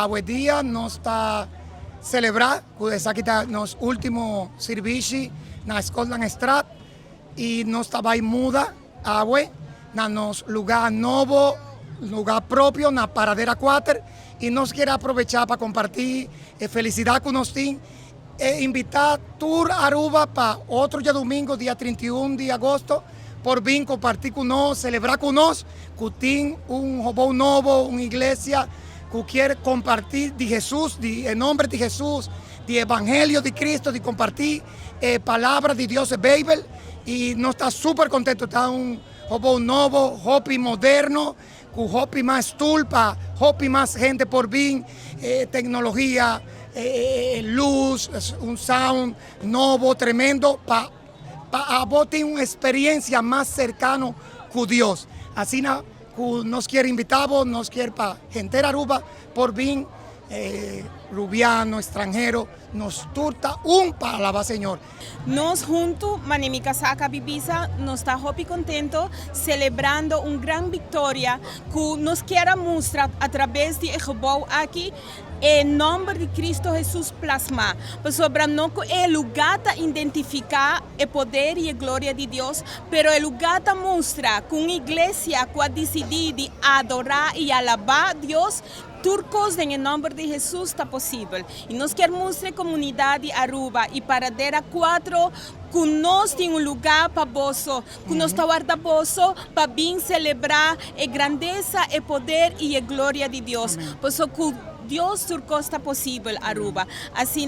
hoje dia nós está celebrar aqui está nos últimos serviços na Scotland Street e nós está aí muda hoje na nos lugar novo, lugar próprio na Paradeira 4 e nós queremos aproveitar para compartir felicidade com nós e invitar Tour Aruba para outro dia domingo, dia 31 de agosto, por vir compartir com nós, celebrar com nós, que tem robô novo, uma igreja que quer compartir de Jesus, em nome de Jesus, de Evangelho de Cristo, de compartir palavra de Deus, Bíblia, e nós estamos super contentos, está robô novo, hopi moderno, com hopi mais tulpa, hopi mais gente por vir, tecnologia, luz, sound novo, tremendo, para ter uma experiência mais cercana com Deus. Assim, nos quer invitar, nos quer para gente de Aruba, por vir, rubiano, extranjero, nos turta palabra, Señor. Nós juntos, Manemi Casaca Bibisa, nos está muito contento, celebrando uma grande vitória que nos quer mostrar através de Ejobou aqui, em nome de Cristo Jesus plasma. Sobre nós é lugar para identificar o poder e a glória de Deus, pero é lugar para mostrar que uma igreja que decide adorar e alabar Deus, turcos em nome de Jesus está possível. E nós queremos mostrar a comunidade Aruba e Paradeira 4 que nós temos um lugar para bolso, que nós está guarda bolso para vir celebrar a grandeza, o poder e a glória de Deus. Por isso que Deus turco está possível Aruba. Assim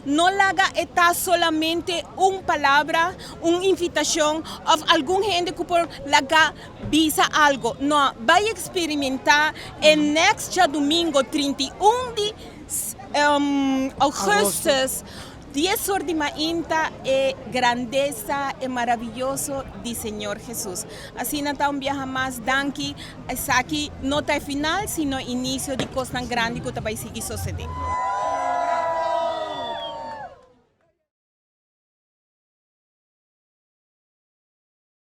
não laga está solamente uma palavra, uma invitação, ou algum gente que por laga visa algo. Não, vai experimentar e next dia domingo 31 de agosto. 10 horas de mañana grandeza e maravilloso de Señor Jesús. Así nata un viaje más danki, aquí no está final, sino inicio de cosas tan grandes que te va a seguir sucediendo.